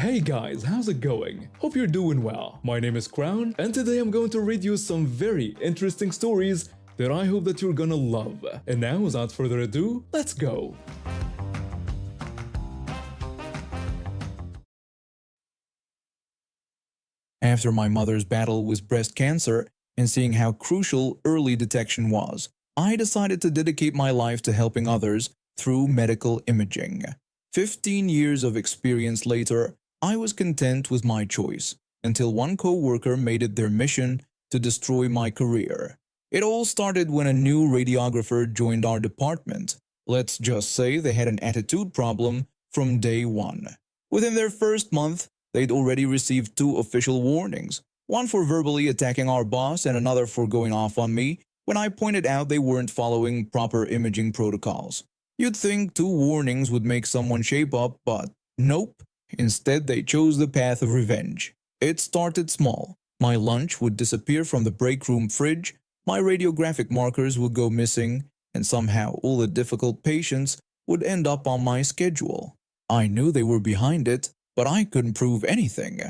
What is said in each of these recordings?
Hey guys, how's it going? Hope you're doing well. My name is Crown, and today I'm going to read you some very interesting stories that I hope that you're gonna love. And now, without further ado, let's go! After my mother's battle with breast cancer and seeing how crucial early detection was, I decided to dedicate my life to helping others through medical imaging. 15 years of experience later, I was content with my choice until one co-worker made it their mission to destroy my career. It all started when a new radiographer joined our department. Let's just say they had an attitude problem from day one. Within their first month, they'd already received 2 official warnings, one for verbally attacking our boss and another for going off on me when I pointed out they weren't following proper imaging protocols. You'd think 2 warnings would make someone shape up, but nope. Instead, they chose the path of revenge. It started small. My lunch would disappear from the break room fridge, my radiographic markers would go missing, and somehow all the difficult patients would end up on my schedule. I knew they were behind it, but I couldn't prove anything.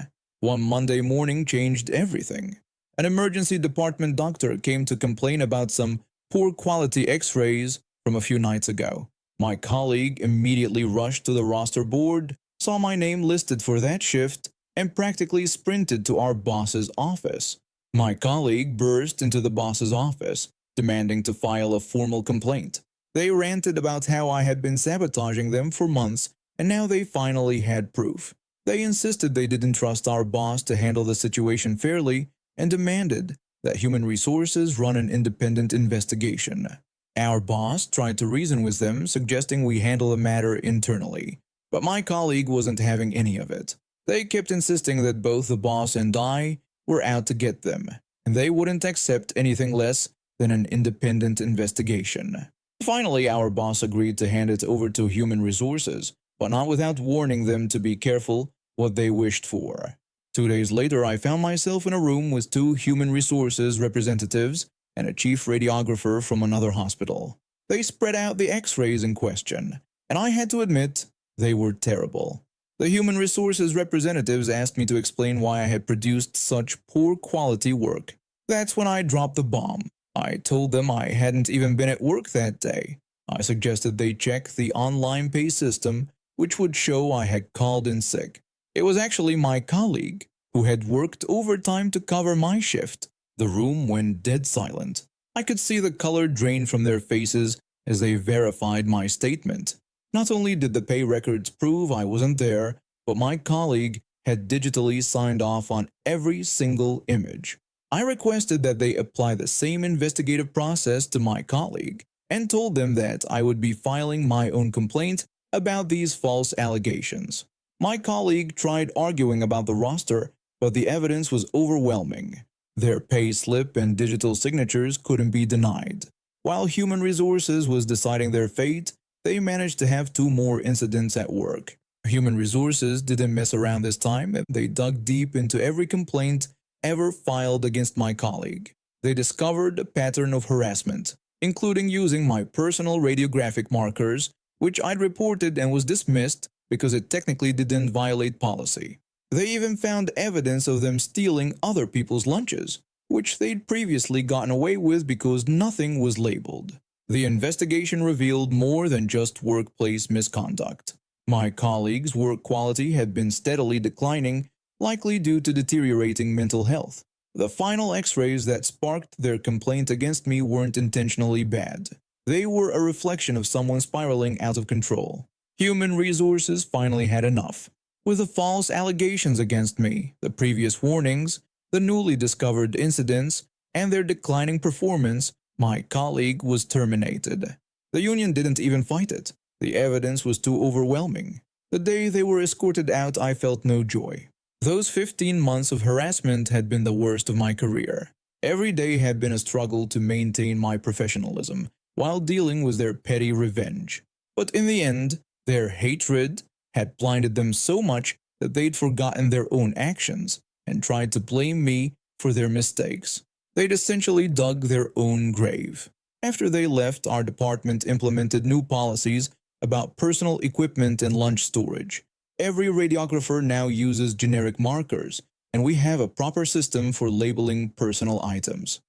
One Monday morning changed everything. An emergency department doctor came to complain about some poor quality x-rays from a few nights ago. My colleague immediately rushed to the roster board, saw my name listed for that shift, and practically sprinted to our boss's office. My colleague burst into the boss's office, demanding to file a formal complaint. They ranted about how I had been sabotaging them for months, and now they finally had proof. They insisted they didn't trust our boss to handle the situation fairly and demanded that Human Resources run an independent investigation. Our boss tried to reason with them, suggesting we handle the matter internally. But my colleague wasn't having any of it. They kept insisting that both the boss and I were out to get them, and they wouldn't accept anything less than an independent investigation. Finally, our boss agreed to hand it over to Human Resources, but not without warning them to be careful what they wished for. 2 days later, I found myself in a room with 2 Human Resources representatives and a chief radiographer from another hospital. They spread out the x-rays in question, and I had to admit, they were terrible. The Human Resources representatives asked me to explain why I had produced such poor quality work. That's when I dropped the bomb. I told them I hadn't even been at work that day. I suggested they check the online pay system, which would show I had called in sick. It was actually my colleague who had worked overtime to cover my shift. The room went dead silent. I could see the color drain from their faces as they verified my statement. Not only did the pay records prove I wasn't there, but my colleague had digitally signed off on every single image. I requested that they apply the same investigative process to my colleague and told them that I would be filing my own complaint about these false allegations. My colleague tried arguing about the roster, but the evidence was overwhelming. Their pay slip and digital signatures couldn't be denied. While Human Resources was deciding their fate, they managed to have 2 more incidents at work. Human Resources didn't mess around this time, and they dug deep into every complaint ever filed against my colleague. They discovered a pattern of harassment, including using my personal radiographic markers, which I'd reported and was dismissed because it technically didn't violate policy. They even found evidence of them stealing other people's lunches, which they'd previously gotten away with because nothing was labeled. The investigation revealed more than just workplace misconduct. My colleagues' work quality had been steadily declining, likely due to deteriorating mental health. The final x-rays that sparked their complaint against me weren't intentionally bad. They were a reflection of someone spiraling out of control. Human Resources finally had enough. With the false allegations against me, the previous warnings, the newly discovered incidents, and their declining performance, my colleague was terminated. The union didn't even fight it. The evidence was too overwhelming. The day they were escorted out, I felt no joy. Those 15 months of harassment had been the worst of my career. Every day had been a struggle to maintain my professionalism while dealing with their petty revenge. But in the end, their hatred had blinded them so much that they'd forgotten their own actions and tried to blame me for their mistakes. They'd essentially dug their own grave. After they left, our department implemented new policies about personal equipment and lunch storage. Every radiographer now uses generic markers, and we have a proper system for labeling personal items.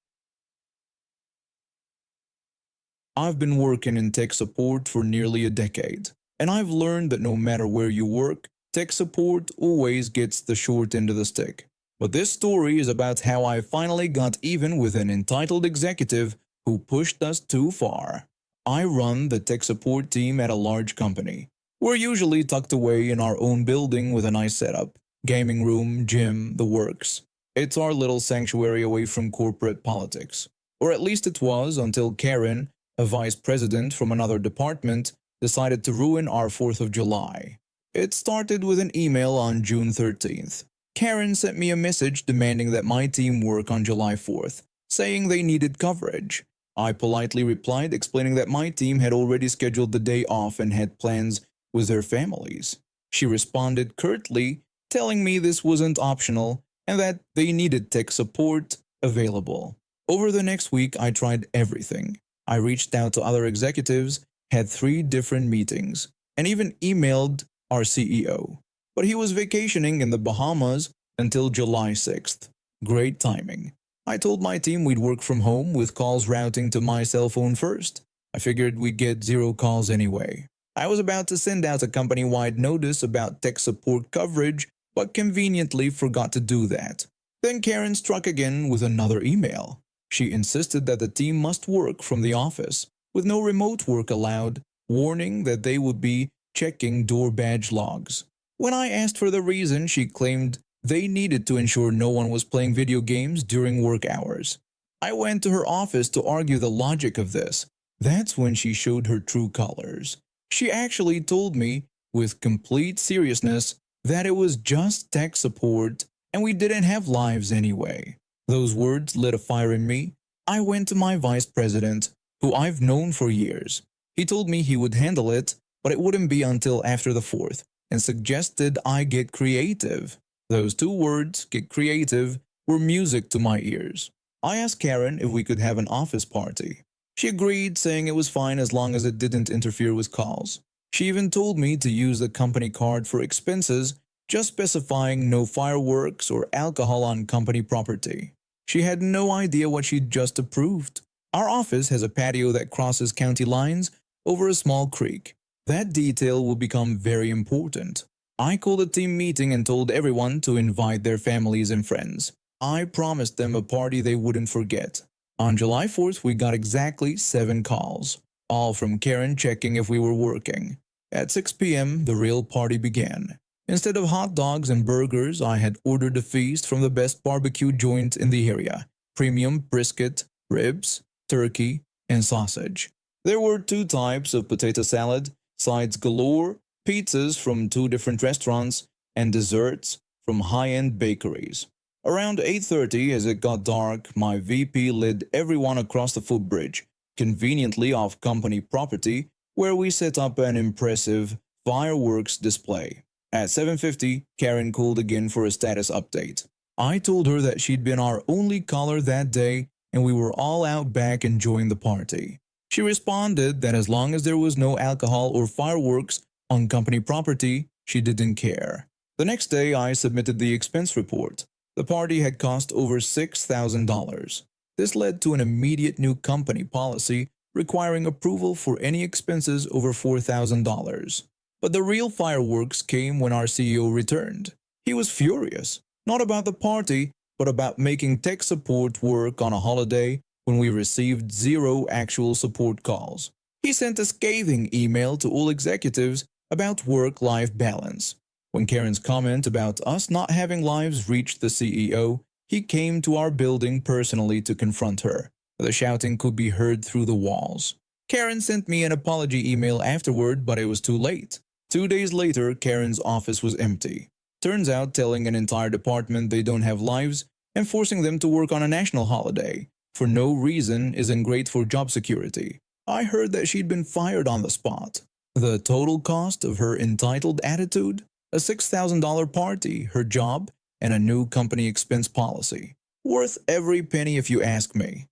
I've been working in tech support for nearly a decade, and I've learned that no matter where you work, tech support always gets the short end of the stick. But this story is about how I finally got even with an entitled executive who pushed us too far. I run the tech support team at a large company. We're usually tucked away in our own building with a nice setup, gaming room, gym, the works. It's our little sanctuary away from corporate politics. Or at least it was until Karen, a vice president from another department, decided to ruin our 4th of July. It started with an email on June 13th. Karen sent me a message demanding that my team work on July 4th, saying they needed coverage. I politely replied explaining that my team had already scheduled the day off and had plans with their families. She responded curtly, telling me this wasn't optional and that they needed tech support available. Over the next week, I tried everything. I reached out to other executives, had 3 different meetings, and even emailed our CEO. But he was vacationing in the Bahamas until July 6th. Great timing. I told my team we'd work from home with calls routing to my cell phone first. I figured we'd get 0 calls anyway. I was about to send out a company-wide notice about tech support coverage, but conveniently forgot to do that. Then Karen struck again with another email. She insisted that the team must work from the office, with no remote work allowed, warning that they would be checking door badge logs. When I asked for the reason, she claimed they needed to ensure no one was playing video games during work hours. I went to her office to argue the logic of this. That's when she showed her true colors. She actually told me, with complete seriousness, that it was just tech support and we didn't have lives anyway. Those words lit a fire in me. I went to my vice president, who I've known for years. He told me he would handle it, but it wouldn't be until after the 4th, and suggested I get creative. Those 2 words, get creative, were music to my ears. I asked Karen if we could have an office party. She agreed, saying it was fine as long as it didn't interfere with calls. She even told me to use the company card for expenses, just specifying no fireworks or alcohol on company property. She had no idea what she'd just approved. Our office has a patio that crosses county lines over a small creek. That detail will become very important. I called a team meeting and told everyone to invite their families and friends. I promised them a party they wouldn't forget. On July 4th, we got exactly 7 calls, all from Karen checking if we were working. At 6 p.m., the real party began. Instead of hot dogs and burgers, I had ordered a feast from the best barbecue joint in the area. Premium brisket, ribs, turkey, and sausage. There were 2 types of potato salad, sides galore, pizzas from 2 different restaurants, and desserts from high-end bakeries. Around 8:30, as it got dark, my VP led everyone across the footbridge, conveniently off company property, where we set up an impressive fireworks display. At 7:50, Karen called again for a status update. I told her that she'd been our only caller that day and we were all out back enjoying the party. She responded that as long as there was no alcohol or fireworks on company property, she didn't care. The next day, I submitted the expense report. The party had cost over $6,000. This led to an immediate new company policy requiring approval for any expenses over $4,000. But the real fireworks came when our CEO returned. He was furious, not about the party, but about making tech support work on a holiday when we received 0 actual support calls. He sent a scathing email to all executives about work-life balance. When Karen's comment about us not having lives reached the CEO, he came to our building personally to confront her. The shouting could be heard through the walls. Karen sent me an apology email afterward, but it was too late. 2 days later, Karen's office was empty. Turns out telling an entire department they don't have lives and forcing them to work on a national holiday for no reason isn't great for job security. I heard that she'd been fired on the spot. The total cost of her entitled attitude? A $6,000 party, her job, and a new company expense policy. Worth every penny if you ask me.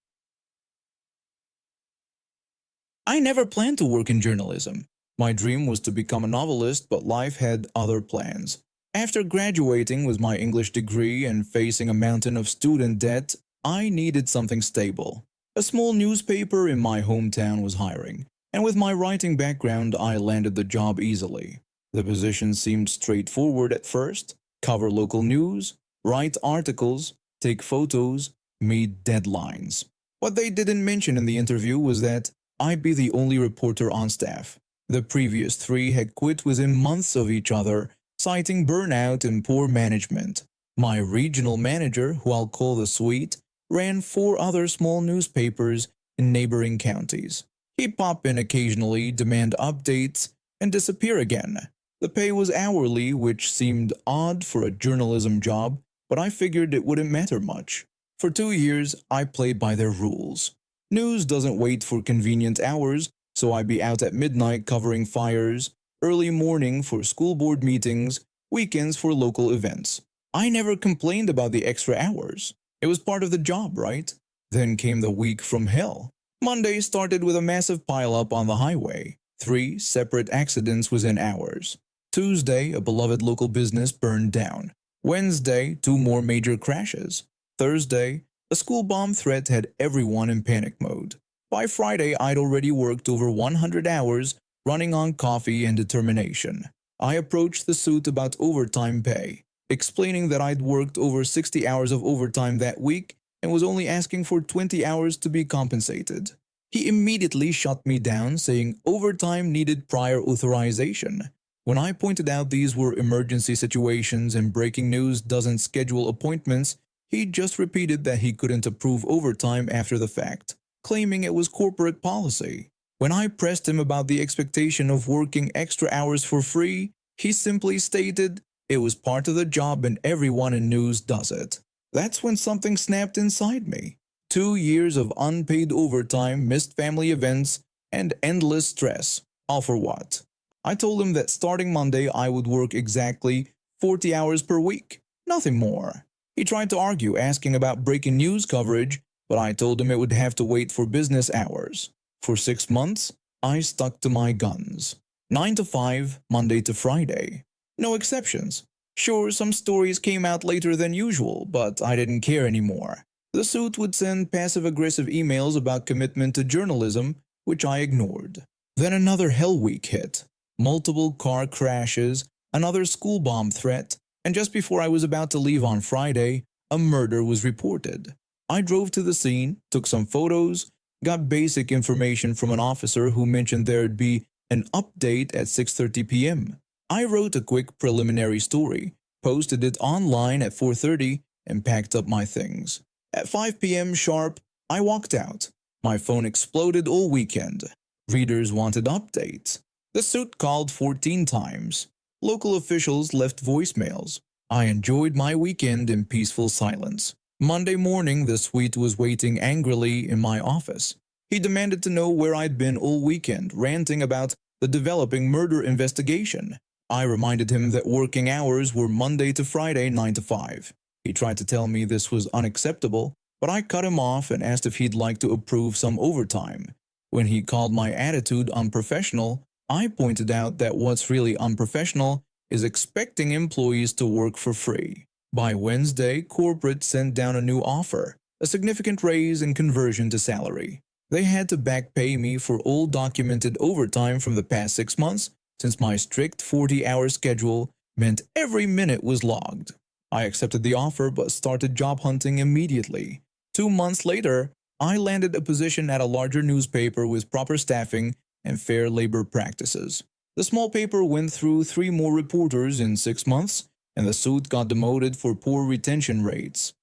I never planned to work in journalism. My dream was to become a novelist, but life had other plans. After graduating with my English degree and facing a mountain of student debt, I needed something stable. A small newspaper in my hometown was hiring, and with my writing background, I landed the job easily. The position seemed straightforward at first: cover local news, write articles, take photos, meet deadlines. What they didn't mention in the interview was that I'd be the only reporter on staff. The previous three had quit within months of each other, citing burnout and poor management. My regional manager, who I'll call the Sweet, ran 4 other small newspapers in neighboring counties. He'd pop in occasionally, demand updates, and disappear again. The pay was hourly, which seemed odd for a journalism job, but I figured it wouldn't matter much. For 2 years, I played by their rules. News doesn't wait for convenient hours, so I'd be out at midnight covering fires, early morning for school board meetings, weekends for local events. I never complained about the extra hours. It was part of the job, right? Then came the week from hell. Monday started with a massive pileup on the highway. 3 separate accidents within hours. Tuesday, a beloved local business burned down. Wednesday, 2 more major crashes. Thursday, a school bomb threat had everyone in panic mode. By Friday, I'd already worked over 100 hours, running on coffee and determination. I approached the suit about overtime pay, explaining that I'd worked over 60 hours of overtime that week and was only asking for 20 hours to be compensated. He immediately shut me down, saying overtime needed prior authorization. When I pointed out these were emergency situations and breaking news doesn't schedule appointments, he just repeated that he couldn't approve overtime after the fact, claiming it was corporate policy. When I pressed him about the expectation of working extra hours for free, he simply stated it was part of the job and everyone in news does it. That's when something snapped inside me. 2 years of unpaid overtime, missed family events, and endless stress. All for what? I told him that starting Monday I would work exactly 40 hours per week, nothing more. He tried to argue, asking about breaking news coverage, but I told him it would have to wait for business hours. For 6 months, I stuck to my guns. 9 to 5, Monday to Friday. No exceptions. Sure, some stories came out later than usual, but I didn't care anymore. The suit would send passive-aggressive emails about commitment to journalism, which I ignored. Then another hell week hit. Multiple car crashes, another school bomb threat, and just before I was about to leave on Friday, a murder was reported. I drove to the scene, took some photos, got basic information from an officer who mentioned there'd be an update at 6:30 p.m. I wrote a quick preliminary story, posted it online at 4:30, and packed up my things. At 5 p.m. sharp, I walked out. My phone exploded all weekend. Readers wanted updates. The suit called 14 times. Local officials left voicemails. I enjoyed my weekend in peaceful silence. Monday morning, the Sweet was waiting angrily in my office. He demanded to know where I'd been all weekend, ranting about the developing murder investigation. I reminded him that working hours were Monday to Friday, 9 to 5. He tried to tell me this was unacceptable, but I cut him off and asked if he'd like to approve some overtime. When he called my attitude unprofessional, I pointed out that what's really unprofessional is expecting employees to work for free. By Wednesday, corporate sent down a new offer, a significant raise and conversion to salary. They had to back pay me for all documented overtime from the past 6 months, since my strict 40-hour schedule meant every minute was logged. I accepted the offer but started job hunting immediately. 2 months later, I landed a position at a larger newspaper with proper staffing and fair labor practices. The small paper went through 3 more reporters in 6 months, and the suit got demoted for poor retention rates.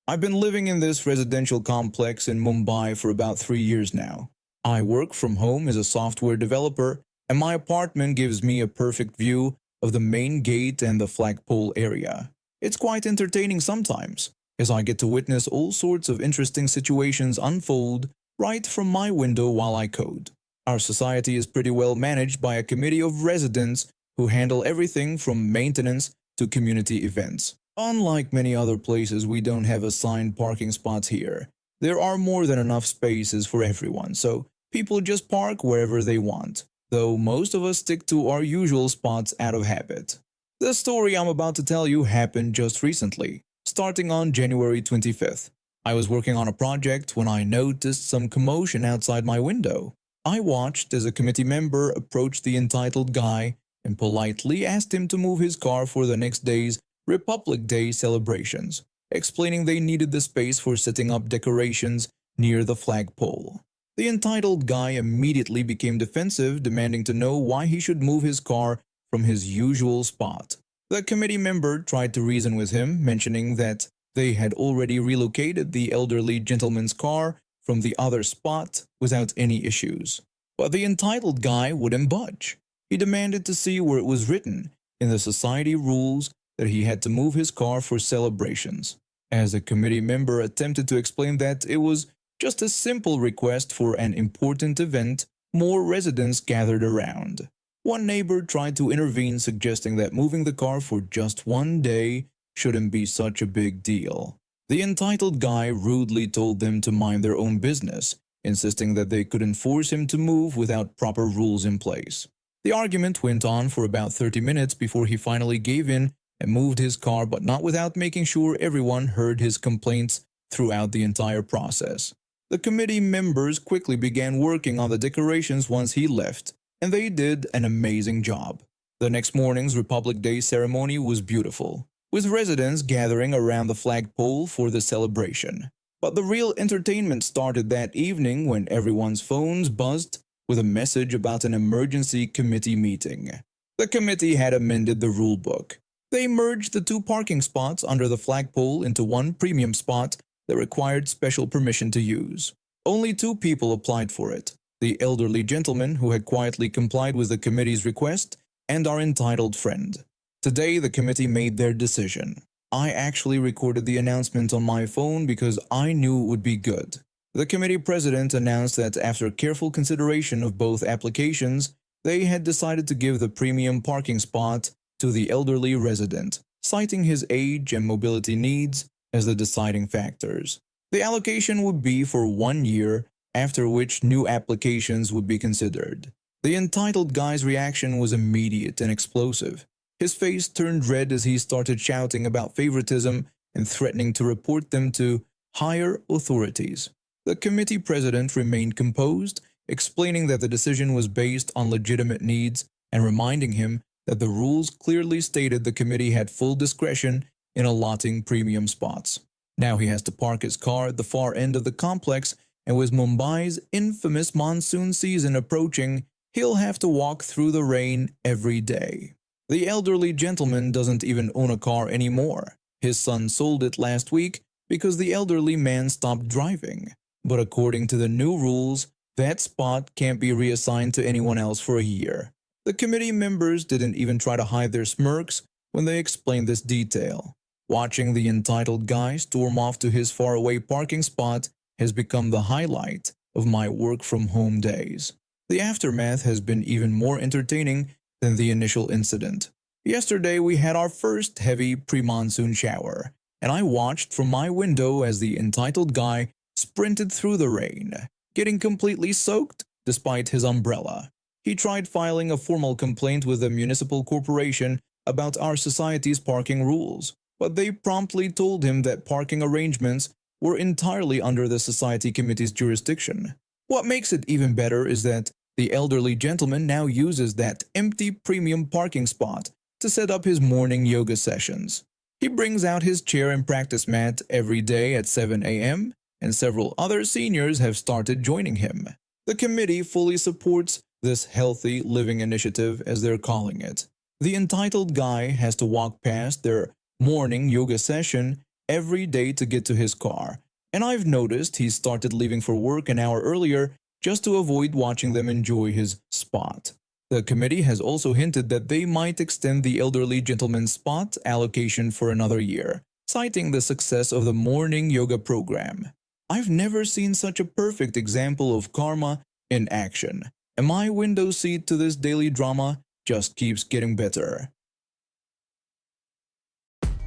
I've been living in this residential complex in Mumbai for about 3 years now. I work from home as a software developer, and my apartment gives me a perfect view of the main gate and the flagpole area. It's quite entertaining sometimes, as I get to witness all sorts of interesting situations unfold right from my window while I code. Our society is pretty well managed by a committee of residents who handle everything from maintenance to community events. Unlike many other places, we don't have assigned parking spots here. There are more than enough spaces for everyone, so People just park wherever they want, though most of us stick to our usual spots out of habit. The story I'm about to tell you happened just recently, starting on January 25th. I was working on a project when I noticed some commotion outside my window. I watched as a committee member approached the entitled guy and politely asked him to move his car for the next day's Republic Day celebrations, explaining they needed the space for setting up decorations near the flagpole. The entitled guy immediately became defensive, demanding to know why he should move his car from his usual spot. The committee member tried to reason with him, mentioning that they had already relocated the elderly gentleman's car from the other spot without any issues. But the entitled guy wouldn't budge. He demanded to see where it was written in the society rules that he had to move his car for celebrations. As the committee member attempted to explain that it was just a simple request for an important event, more residents gathered around. One neighbor tried to intervene, suggesting that moving the car for just one day shouldn't be such a big deal. The entitled guy rudely told them to mind their own business, insisting that they couldn't force him to move without proper rules in place. The argument went on for about 30 minutes before he finally gave in and moved his car, but not without making sure everyone heard his complaints throughout the entire process. The committee members quickly began working on the decorations once he left, and they did an amazing job. The next morning's Republic Day ceremony was beautiful, with residents gathering around the flagpole for the celebration. But the real entertainment started that evening when everyone's phones buzzed with a message about an emergency committee meeting. The committee had amended the rule book. They merged the two parking spots under the flagpole into one premium spot that required special permission to use. Only 2 people applied for it: the elderly gentleman who had quietly complied with the committee's request and our entitled friend. Today, the committee made their decision. I actually recorded the announcement on my phone because I knew it would be good. The committee president announced that after careful consideration of both applications, they had decided to give the premium parking spot to the elderly resident, citing his age and mobility needs as the deciding factors. The allocation would be for 1 year, after which new applications would be considered. The entitled guy's reaction was immediate and explosive. His face turned red as he started shouting about favoritism and threatening to report them to higher authorities. The committee president remained composed, explaining that the decision was based on legitimate needs and reminding him that the rules clearly stated the committee had full discretion in allotting premium spots. Now he has to park his car at the far end of the complex, and with Mumbai's infamous monsoon season approaching, he'll have to walk through the rain every day. The elderly gentleman doesn't even own a car anymore. His son sold it last week because the elderly man stopped driving. But according to the new rules, that spot can't be reassigned to anyone else for a year. The committee members didn't even try to hide their smirks when they explained this detail. Watching the entitled guy storm off to his faraway parking spot has become the highlight of my work-from-home days. The aftermath has been even more entertaining than the initial incident. Yesterday we had our first heavy pre-monsoon shower, and I watched from my window as the entitled guy sprinted through the rain, getting completely soaked despite his umbrella. He tried filing a formal complaint with the municipal corporation about our society's parking rules, but they promptly told him that parking arrangements were entirely under the society committee's jurisdiction. What makes it even better is that the elderly gentleman now uses that empty premium parking spot to set up his morning yoga sessions. He brings out his chair and practice mat every day at 7 a.m., and several other seniors have started joining him. The committee fully supports this healthy living initiative, as they're calling it. The entitled guy has to walk past their morning yoga session every day to get to his car, and I've noticed he's started leaving for work an hour earlier just to avoid watching them enjoy his spot. The committee has also hinted that they might extend the elderly gentleman's spot allocation for another year, citing the success of the morning yoga program. I've never seen such a perfect example of karma in action, and my window seat to this daily drama just keeps getting better.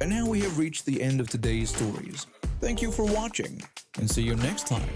And now we have reached the end of today's stories. Thank you for watching, and see you next time.